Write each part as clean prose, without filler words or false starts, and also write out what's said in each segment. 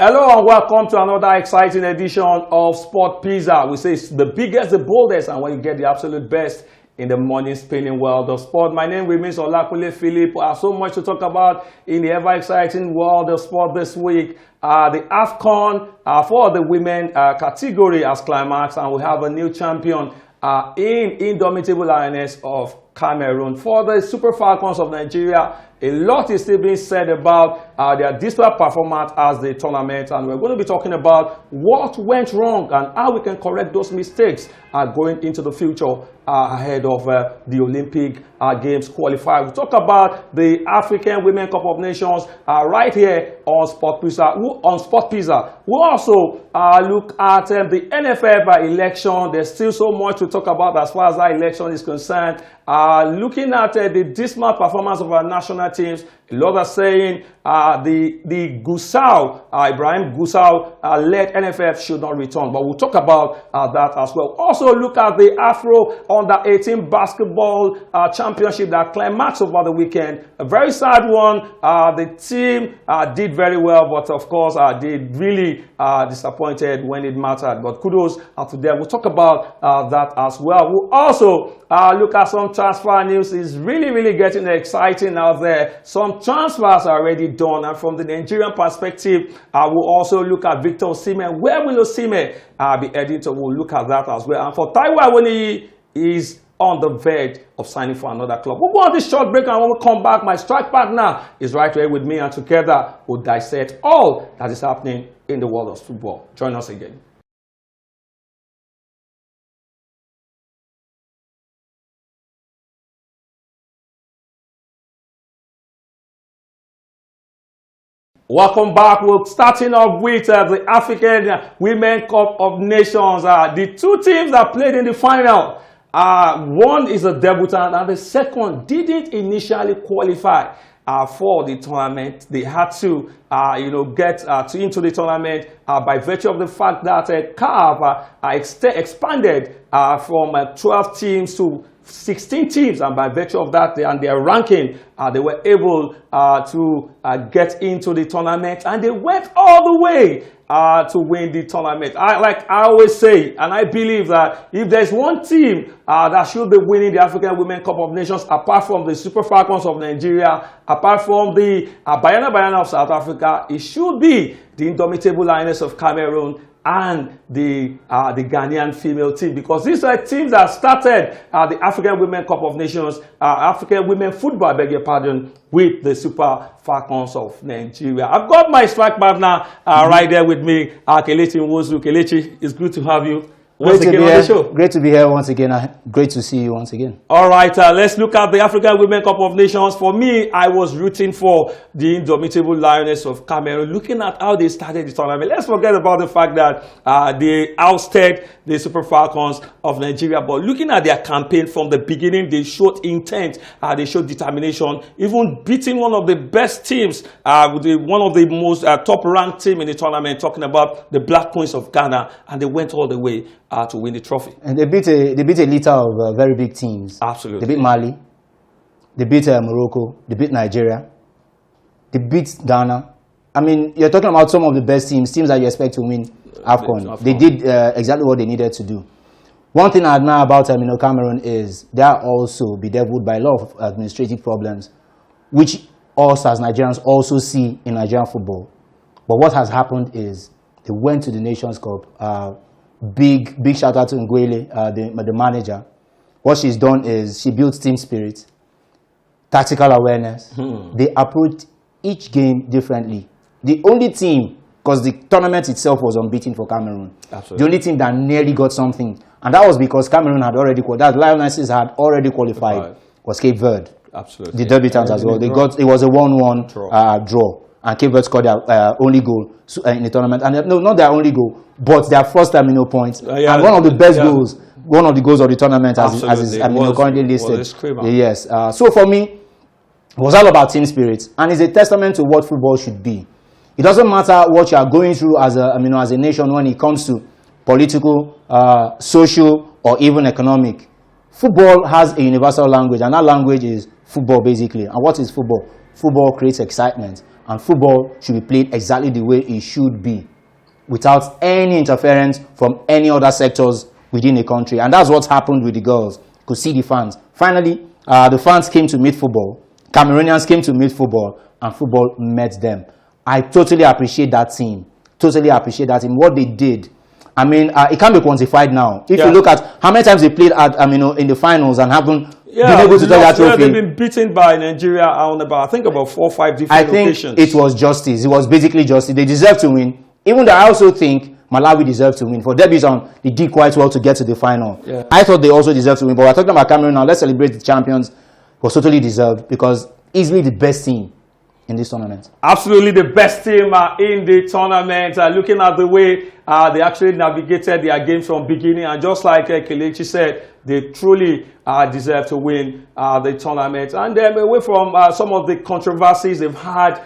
Hello and welcome to another exciting edition of Sport Pizza. We say it's the biggest, the boldest, and when you get the absolute best in the morning spinning world of sport. My name remains Olakunle Philip. We have so much to talk about in the ever-exciting world of sport this week. The AFCON for the women category has climaxed, and we have a new champion in Indomitable Lioness of Cameroon. For the Super Falcons of Nigeria, a lot is still being said about their disparate performance as the tournament, and we're going to be talking about what went wrong and how we can correct those mistakes going into the future ahead of the Olympic Games qualifier. We talk about the African Women Cup of Nations right here on Sport Pizza. We also look at the NFF election. There's still so much to talk about as far as that election is concerned. Looking at the dismal performance of our national teams, a lot are saying the Gusau, Ibrahim Gusau led NFF should not return, but we'll talk about that as well. Also look at the Afro Under-18 basketball championship that climaxed over the weekend. A very sad one. The team did very well, but of course they really disappointed when it mattered. But kudos to them. We'll talk about that as well. We'll also look at some transfer news. Is really getting exciting out there. Some transfers are already done, and from the Nigerian perspective, we'll also look at Victor Osimhen. Where will Osimhen be heading to? We'll look at that as well. And for Taiwo Awoniyi, is on the verge of signing for another club. We'll go on this short break, and when we come back, my strike partner is right here with me, and together we'll dissect all that is happening in the world of football. Join us again. Welcome back. We're starting off with the African Women Cup of Nations. The two teams that played in the final, one is a debutant and the second didn't initially qualify for the tournament. They had to get into the tournament by virtue of the fact that CAF expanded from 12 teams to 16 teams, and by virtue of that and their ranking, they were able to get into the tournament, and they went all the way to win the tournament. Like I always say, and I believe that if there's one team that should be winning the African Women Cup of Nations, apart from the Super Falcons of Nigeria, apart from the Bayana of South Africa, it should be the Indomitable Lioness of Cameroon and the Ghanaian female team, because these are teams that started the African Women Cup of Nations, African Women Football, I beg your pardon, with the Super Falcons of Nigeria. I've got my strike partner right there with me, Kelechi Nwosu. Kelechi, it's good to have you once again on the show. Great to be here once again. Great to see you once again. All right, let's look at the African Women Cup of Nations. For me, I was rooting for the Indomitable Lioness of Cameroon. Looking at how they started the tournament, let's forget about the fact that they ousted the Super Falcons of Nigeria. But looking at their campaign from the beginning, they showed intent, they showed determination, even beating one of the best teams, one of the most top-ranked team in the tournament, talking about the Black Queens of Ghana, and they went all the way to win the trophy. And they beat a litter of very big teams. Absolutely. They beat Mali, they beat Morocco, they beat Nigeria, they beat Ghana. I mean, you're talking about some of the best teams that you expect to win AFCON. They did exactly what they needed to do. One thing I admire about Cameroon is they are also bedeviled by a lot of administrative problems, which us as Nigerians also see in Nigerian football. But what has happened is they went to the Nations Cup. Big shout out to Nguele, the manager. What she's done is she built team spirit, tactical awareness. They approached each game differently. The only team, because the tournament itself was unbeaten for Cameroon, the only team that nearly got something, and that was because Cameroon had already qualified, that Lionesses had already qualified, was Cape Verde. Absolutely. The debutants as well. It was a 1-1 draw. And Cape Verde scored their only goal in the tournament. And no, not their only goal, but their first points. And one of the best goals, one of the goals of the tournament, as is currently listed. Yes. So for me, it was all about team spirit, and it's a testament to what football should be. It doesn't matter what you are going through as a nation when it comes to political, social, or even economic. Football has a universal language, and that language is football basically. And what is football? Football creates excitement. and football should be played exactly the way it should be, without any interference from any other sectors within the country. And that's what happened with the girls. You could see the fans. Finally, the fans came to meet football. Cameroonians came to meet football, and football met them. I totally appreciate that team. Totally appreciate that team. What they did. I mean, it can't be quantified now. If you look at how many times they played at, in the finals and haven't been able to take that trophy. They've been beaten by Nigeria on about, I think, about 4 or 5 different occasions. It was justice. It was basically justice. They deserve to win. Even though I also think Malawi deserved to win. For Debbie's on, they did quite well to get to the final. Yeah. I thought they also deserved to win. But we're talking about Cameroon now. Let's celebrate the champions. It was totally deserved because easily the best team in this tournament. Absolutely the best team in the tournament. Looking at the way they actually navigated their games from beginning, and just like Kelechi said, they truly deserve to win the tournament. And then away from some of the controversies they've had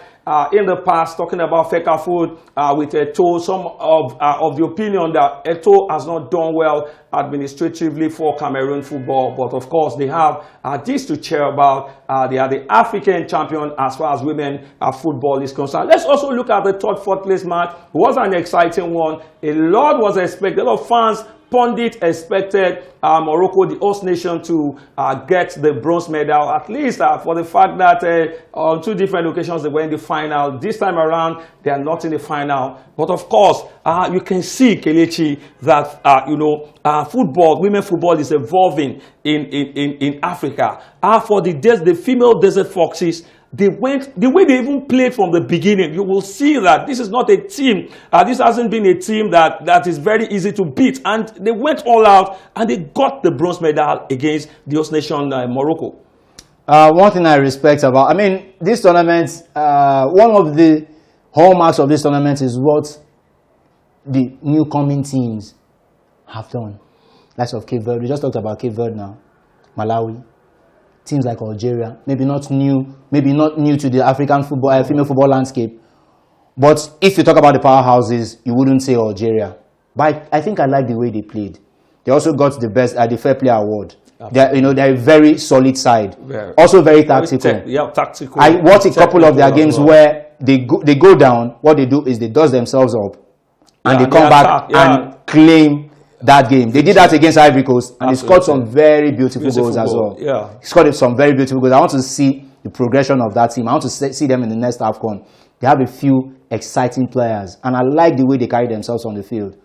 in the past, talking about Feka Food with Eto, some of the opinion that Eto has not done well administratively for Cameroon football, but of course they have this to cheer about. They are the African champion as far as women football is concerned. Let's also look at the third, fourth place match. It was an exciting one. A lot was expected. A lot of fans, pundits expected Morocco, the host nation, to get the bronze medal, at least for the fact that on 2 different occasions they were in the final. This time around, they are not in the final. But of course, you can see, Kelechi, that football, women football is evolving in Africa. For the female Desert Foxes, they went the way they even played from the beginning. You will see that this is not a team. This hasn't been a team that is very easy to beat. And they went all out and they got the bronze medal against the host nation, Morocco. One thing I respect about, this tournament, one of the hallmarks of this tournament is what the new coming teams have done. Likes of Cape Verde. We just talked about Cape Verde now. Malawi. Teams like Algeria, maybe not new to the African football, female football landscape. But if you talk about the powerhouses, you wouldn't say Algeria. But I think I like the way they played. They also got the best the Fair Play Award. They're a very solid side. Also very tactical. Tactical. I watched a couple of their games where they go down. What they do is they dust themselves up, and they come back and claim that game. They did that against Ivory Coast, and they scored some very beautiful goals as well. Yeah, scored some very beautiful goals. I want to see the progression of that team. I want to see them in the next AFCON. They have a few exciting players, and I like the way they carry themselves on the field.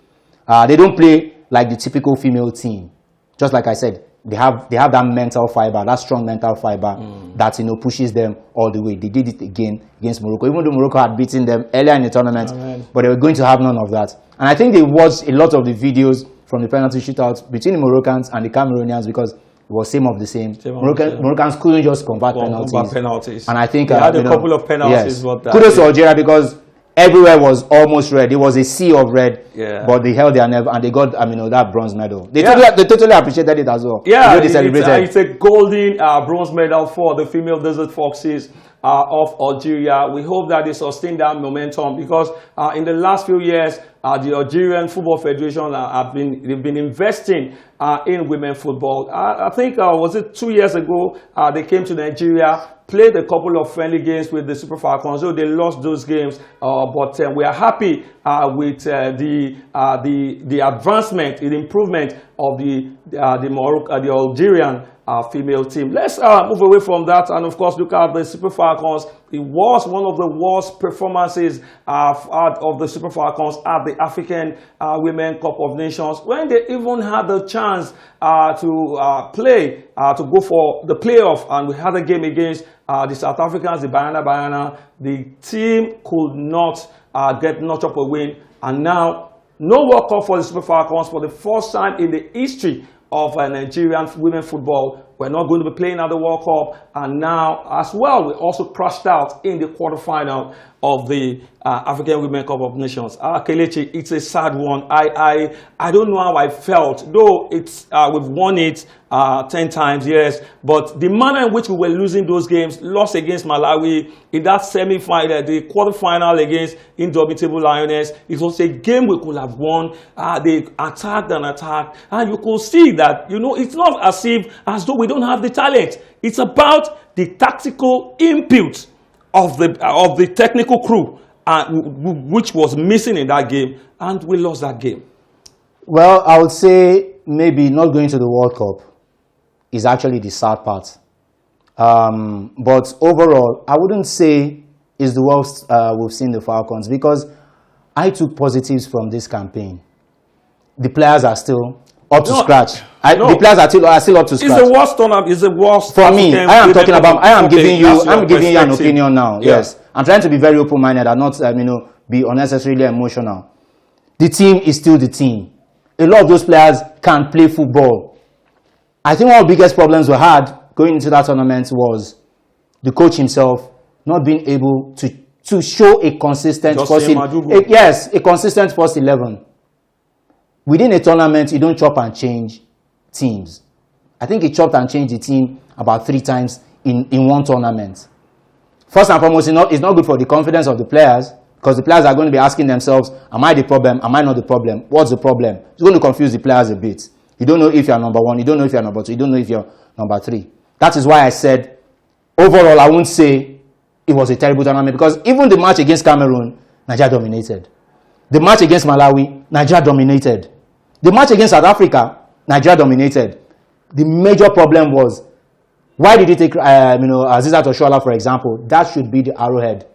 They don't play like the typical female team. Just like I said, they have that mental fiber, that strong mental fiber that pushes them all the way. They did it again against Morocco, even though Morocco had beaten them earlier in the tournament, but they were going to have none of that. And I think they watched a lot of the videos from the penalty shootout between the Moroccans and the Cameroonians because it was same of the same. Moroccans couldn't just convert penalties. And I think they had a couple of penalties. Yes. Kudos to Algeria because everywhere was almost red. It was a sea of red, but they held their nerve and they got that bronze medal. They totally appreciated it as well. Yeah, it's a golden bronze medal for the female Desert Foxes of Algeria. We hope that they sustain that momentum because in the last few years, the Algerian Football Federation they've been investing in women football. I think was it 2 years ago they came to Nigeria, played a couple of friendly games with the Super Falcons. So they lost those games, but we are happy with the advancement, the improvement of the Algerian female team. Let's move away from that and of course look at the Super Falcons. It was one of the worst performances of the Super Falcons at the African Women Cup of Nations when they even had the chance to play, to go for the playoff, and we had a game against the South Africans, the Bayana. The team could not get notch up a win, and now no World Cup for the Super Falcons for the first time in the history of Nigerian women football. We're not going to be playing at the World Cup, and now as well we also crashed out in the quarterfinal of the African Women Cup of Nations. Kelechi, it's a sad one. I don't know how I felt, though it's we've won it 10 times, yes, but the manner in which we were losing those games, lost against Malawi in that semi-final, the quarterfinal against Indomitable Lioness, it was a game we could have won. They attacked and attacked, and you could see that it's not as though we don't have the talent. It's about the tactical input of the technical crew, which was missing in that game, and we lost that game? Well, I would say maybe not going to the World Cup is actually the sad part. But overall, I wouldn't say it's the worst we've seen the Falcons, because I took positives from this campaign. The players are still up to scratch. The players are still up to scratch. It's the worst tournament. It's the worst. For me, I am talking about. I'm giving you an opinion now. Yeah. Yes, I'm trying to be very open-minded and not be unnecessarily emotional. The team is still the team. A lot of those players can play football. I think one of the biggest problems we had going into that tournament was the coach himself not being able to show a consistent consistent first 11. Within a tournament, you don't chop and change teams. I think he chopped and changed the team about 3 times in one tournament. First and foremost, it's not good for the confidence of the players, because the players are going to be asking themselves, am I the problem? Am I not the problem? What's the problem? It's going to confuse the players a bit. You don't know if you're number 1. You don't know if you're number 2. You don't know if you're number 3. That is why I said, overall, I won't say it was a terrible tournament, because even the match against Cameroon, Nigeria dominated. The match against Malawi, Nigeria dominated. The match against South Africa, Nigeria dominated. The major problem was, why did you take Azizat Oshoala, for example? That should be the arrowhead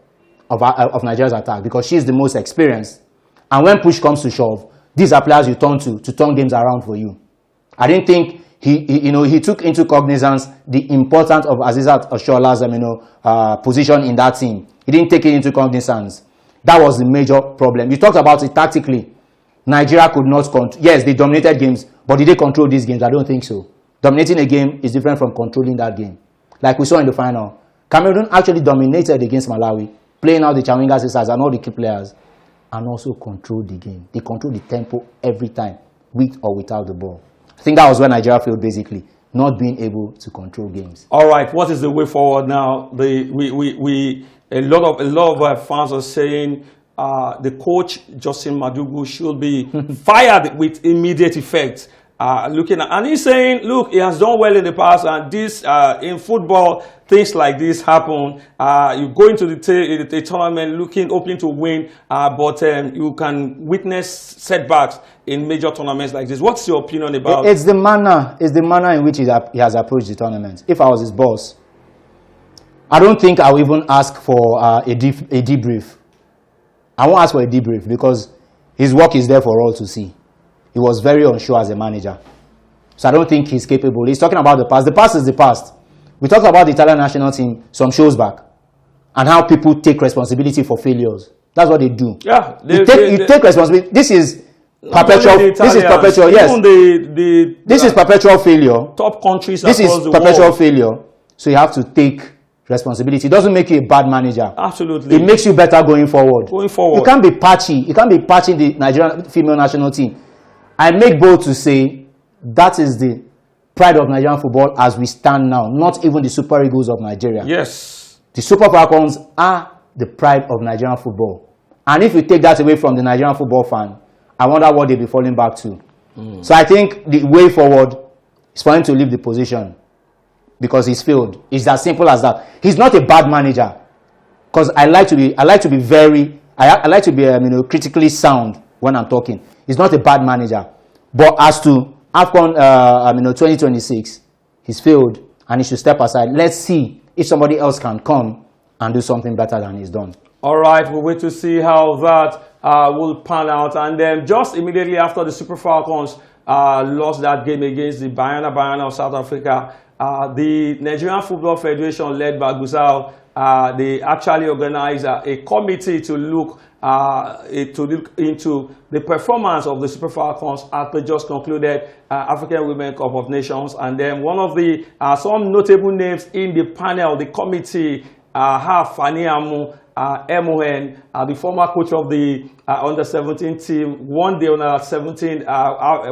of Nigeria's attack, because she's the most experienced. And when push comes to shove, these are players you turn to turn games around for you. I didn't think he took into cognizance the importance of Azizat Oshoala's position in that team. He didn't take it into cognizance. That was the major problem. You talked about it tactically. Nigeria could not control. Yes, they dominated games, but did they control these games? I don't think so. Dominating a game is different from controlling that game. Like we saw in the final, Cameroon actually dominated against Malawi, playing out the Chawinga sisters and all the key players, and also controlled the game. They controlled the tempo every time, with or without the ball. I think that was where Nigeria failed, basically, not being able to control games. All right, what is the way forward now? A lot of fans are saying the coach, Justin Madugu, should be fired with immediate effect. And he's saying, look, he has done well in the past, and this in football, things like this happen. You go into the tournament hoping to win, but you can witness setbacks in major tournaments like this. What's your opinion about? It's the manner in which he has approached the tournament. If I was his boss, I don't think I would even ask for a debrief. I won't ask for a debrief, because his work is there for all to see. He was very unsure as a manager. So I don't think he's capable. He's talking about the past. The past is the past. We talked about the Italian national team some shows back, and how people take responsibility for failures. That's what they do. Yeah. You take responsibility. This is perpetual. This is perpetual. Yes. This is perpetual failure. Top countries across the world. This is perpetual failure. So you have to take responsibility. It doesn't make you a bad manager. Absolutely. It makes you better going forward. You can't be patchy. You can't be patching the Nigerian female national team. I make bold to say that is the pride of Nigerian football as we stand now, not even the Super Eagles of Nigeria. Yes. The Super Falcons are the pride of Nigerian football. And if you take that away from the Nigerian football fan, I wonder what they'll be falling back to. So I think the way forward is for him to leave the position, because he's failed. It's as simple as that. He's not a bad manager, because I like to be critically sound when I'm talking. He's not a bad manager, but as to AFCON 2026, he's failed, and he should step aside. Let's see if somebody else can come and do something better than he's done. All right, we'll wait to see how that will pan out. And then just immediately after the Super Falcons lost that game against the Banyana of South Africa, the Nigerian Football Federation, led by Gusau, they actually organized a committee to look into the performance of the Super Falcons at the just concluded African Women Cup of Nations. And then one of the some notable names in the panel, the committee, have Fani Amu, Emohen, the former coach of the under-17 team, won the under-17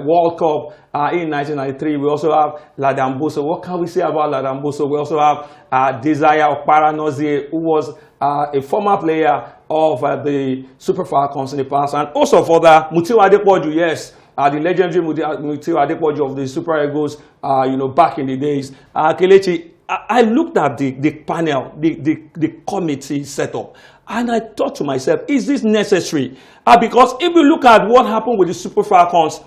World Cup in 1993. We also have Ladamboso. What can we say about Ladamboso? We also have Desire Okparanozie, who was a former player of the Super Falcons in the past, and also for the Mutiu Adepoju, yes, the legendary Mutiu Adepoju of the Super Eagles, back in the days. Kelechi, I looked at the panel, the committee setup, and I thought to myself, is this necessary? Because if you look at what happened with the Super Falcons,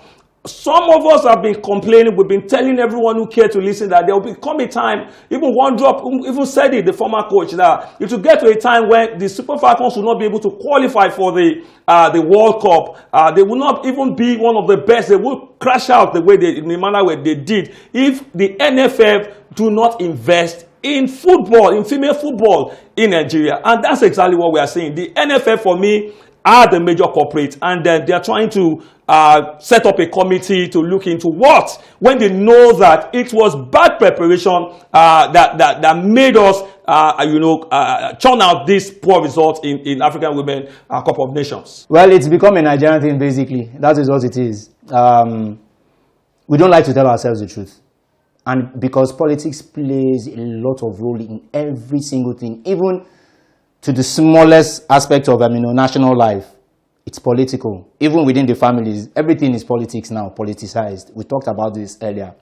some of us have been complaining, we've been telling everyone who cared to listen that there will come a time, even one drop, even said it, the former coach, that it will get to a time when the Super Falcons will not be able to qualify for the World Cup. They will not even be one of the best. They will crash out the manner where they did if the NFF do not invest in football, in female football in Nigeria. And that's exactly what we are saying. The NFF, for me, are the major corporates, and then they are trying to set up a committee to look into what, when they know that it was bad preparation that made us, churn out this poor result in African Women Cup of Nations. Well, it's become a Nigerian thing, basically. That is what it is. We don't like to tell ourselves the truth. And because politics plays a lot of role in every single thing, even to the smallest aspect of national life, it's political. Even within the families, everything is politics now, politicized. We talked about this earlier.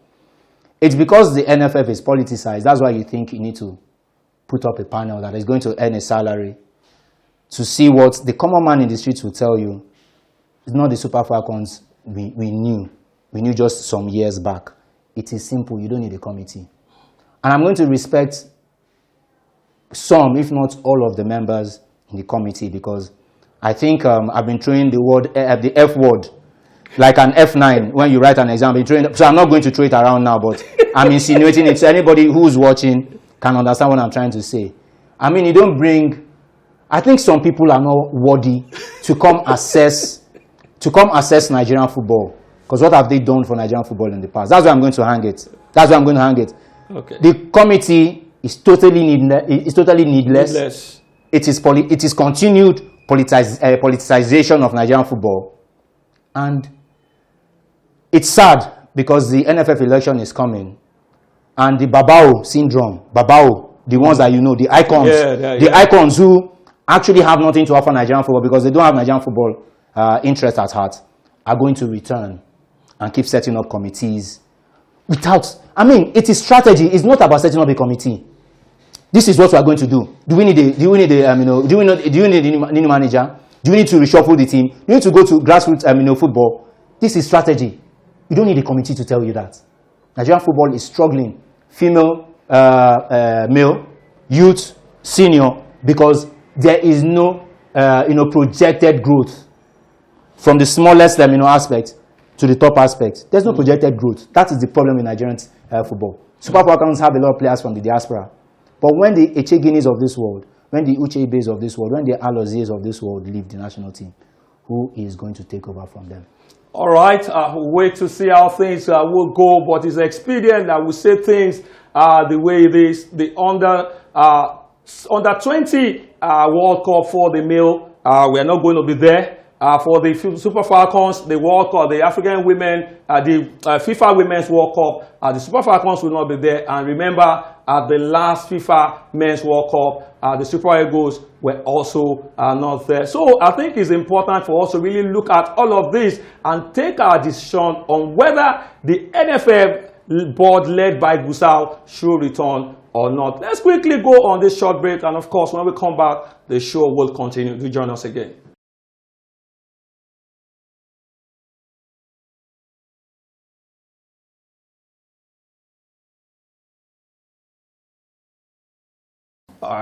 It's because the NFF is politicized. That's why you think you need to put up a panel that is going to earn a salary to see what the common man in the streets will tell you. It's not the Super Falcons we knew. We knew just some years back. It is simple. You don't need a committee. And I'm going to respect some, if not all, of the members in the committee, because I think I've been throwing the F word, like an F9 when you write an exam. So I'm not going to throw it around now, but I'm insinuating it so anybody who's watching can understand what I'm trying to say. You don't bring. I think some people are not worthy to come assess Nigerian football, because what have they done for Nigerian football in the past? That's where I'm going to hang it. Okay. The committee is totally needless. It is continued politicization of Nigerian football, and it's sad because the NFF election is coming, and the Babao syndrome, the ones that the icons, icons who actually have nothing to offer Nigerian football because they don't have Nigerian football interest at heart, are going to return and keep setting up committees without. It is strategy. It's not about setting up a committee. This is what we are going to do. Do we need a new manager? Do we need to reshuffle the team? Do you need to go to grassroots football? This is strategy. You don't need a committee to tell you that. Nigerian football is struggling. Female, male, youth, senior, because there is no projected growth from the smallest aspect to the top aspect. There's no projected growth. That is the problem with Nigerian football. Super Falcons have a lot of players from the diaspora. But when the Echeginis of this world, when the Uchebes of this world, when the Aloziers of this world leave the national team, who is going to take over from them? All right, we'll wait to see how things will go, but it's expedient that we say things the way it is. The under 20 World Cup for the male, we are not going to be there. For the Super Falcons, the World Cup, the African women, the FIFA Women's World Cup, the Super Falcons will not be there. And remember, at the last FIFA Men's World Cup, the Super Eagles were also not there. So I think it's important for us to really look at all of this and take our decision on whether the NFF board led by Gusau should return or not. Let's quickly go on this short break, and of course, when we come back, the show will continue. Do join us again.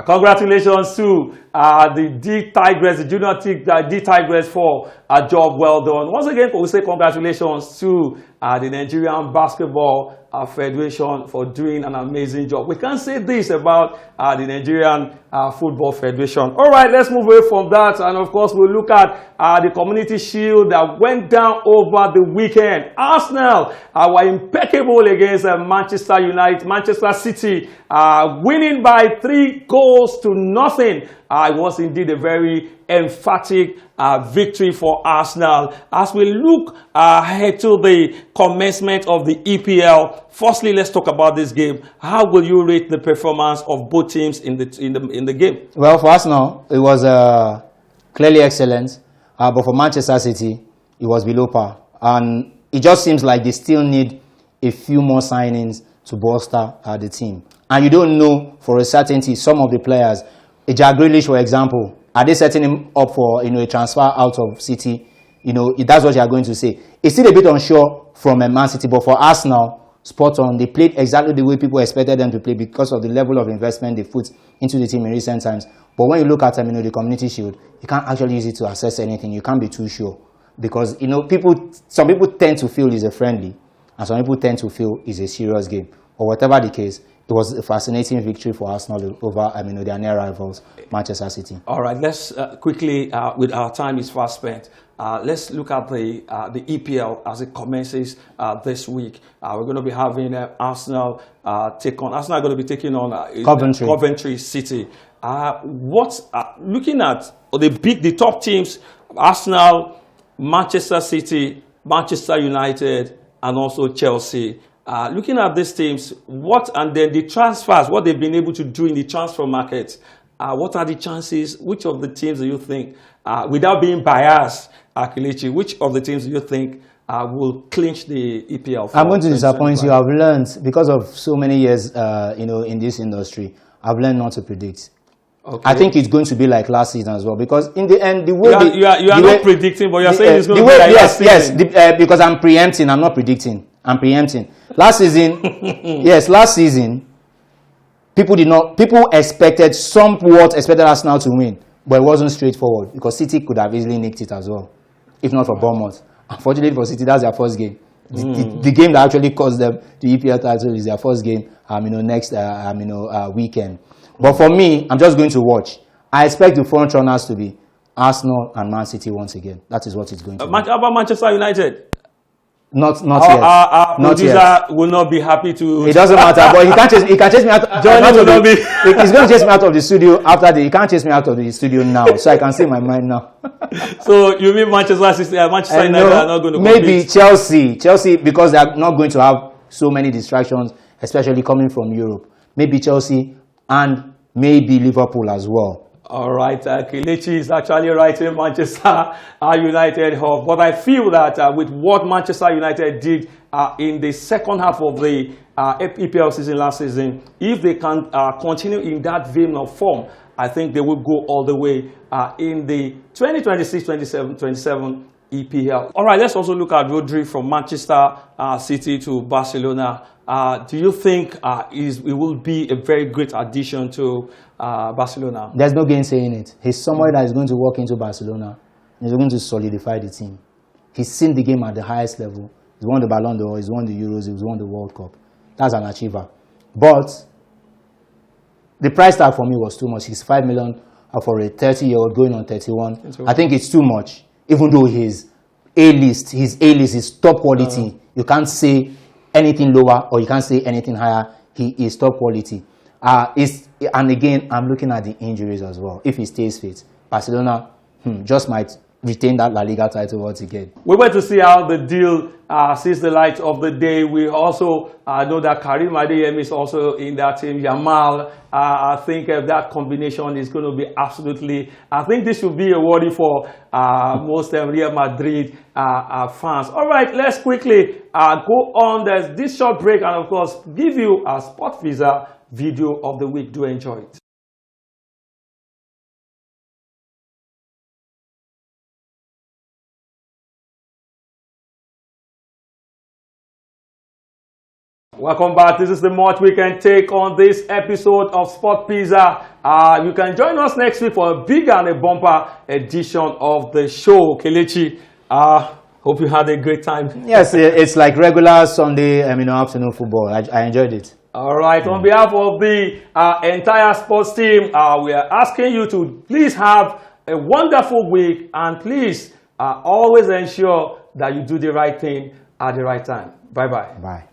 Congratulations to the D Tigress, the junior D Tigress, for a job well done. Once again, we say congratulations to the Nigerian Basketball Federation for doing an amazing job. We can't say this about the Nigerian Football Federation. All right, let's move away from that. And of course, we'll look at the Community Shield that went down over the weekend. Arsenal were impeccable against Manchester United, Manchester City, winning by 3 goals to nothing. It was indeed a very emphatic victory for Arsenal. As we look ahead to the commencement of the EPL, firstly, let's talk about this game. How will you rate the performance of both teams in the game? Well, for Arsenal, it was clearly excellent, but for Manchester City, it was below par. And it just seems like they still need a few more signings to bolster the team. and you don't know for a certainty some of the players, Jack Grealish, for example, are they setting him up for a transfer out of City? That's what you are going to say. It's still a bit unsure from a Man City, but for Arsenal, spot on. They played exactly the way people expected them to play because of the level of investment they put into the team in recent times. But when you look at the Community Shield, you can't actually use it to assess anything. You can't be too sure because some people tend to feel it's a friendly, and some people tend to feel it's a serious game. Or whatever the case, it was a fascinating victory for Arsenal over their near rivals, Manchester City. All right, let's quickly, with our time is fast spent, let's look at the EPL as it commences this week. We're going to be having Arsenal Arsenal are going to be taking on Coventry City. Looking at the top teams, Arsenal, Manchester City, Manchester United, and also Chelsea. Looking at these teams, and then the transfers, what they've been able to do in the transfer market, what are the chances? Which of the teams do you think, without being biased, Kelechi, which of the teams do you think will clinch the EPL? I'm going to disappoint you. I've learned, because of so many years, in this industry, I've learned not to predict. Okay. I think it's going to be like last season as well, because in the end, the way you are not predicting, but you're saying it's going to be like last season. Yes, because I'm preempting. I'm not predicting. I'm preempting. Last season, last season, people expected Arsenal to win, but it wasn't straightforward because City could have easily nicked it as well, if not for Bournemouth. Unfortunately for City, that's their first game. The game that actually cost them the EPL title is their first game. Next weekend. But for me, I'm just going to watch. I expect the front runners to be Arsenal and Man City once again. That is what it's going to be. How about Manchester United? Not yet. Our producer will not be happy to. It doesn't matter, but he can chase me out. He's going to chase me out of the studio after he can't chase me out of the studio now, so I can say my mind now. So you mean Manchester United are not going to compete? Maybe Chelsea, because they are not going to have so many distractions, especially coming from Europe. Maybe Chelsea and maybe Liverpool as well. All right, Kelechi is actually writing Manchester United off. But I feel that with what Manchester United did in the second half of the EPL season last season, if they can continue in that vein of form, I think they will go all the way in the 2026-27 EPL. All right, let's also look at Rodri from Manchester City to Barcelona. Do you think it will be a very great addition to Barcelona? There's no gainsaying it. He's somebody that is going to walk into Barcelona. He's going to solidify the team. He's seen the game at the highest level. He's won the Ballon d'Or, he's won the Euros, he's won the World Cup. That's an achiever. But the price tag for me was too much. He's 5 million for a 30-year-old going on 31. I think it's too much. Even though his A-list is top quality. You can't say anything lower or you can't say anything higher. He is top quality. And again, I'm looking at the injuries as well. If he stays fit, Barcelona just might retain that La Liga title once again. We went to see how the deal sees the light of the day. We also know that Karim Adeyemi is also in that team. Yamal, I think that combination is going to be absolutely. I think this should be a worry for most Real Madrid fans. All right, let's quickly go on. There's this short break, and of course, give you a Sport Visa video of the week. Do enjoy it. Welcome back. This is the much we can take on this episode of Sport Pizza. You can join us next week for a big and a bumper edition of the show. Kelechi, hope you had a great time. Yes, it's like regular Sunday afternoon football. I enjoyed it. All right. On behalf of the entire sports team, we are asking you to please have a wonderful week, and please always ensure that you do the right thing at the right time. Bye-bye. Bye.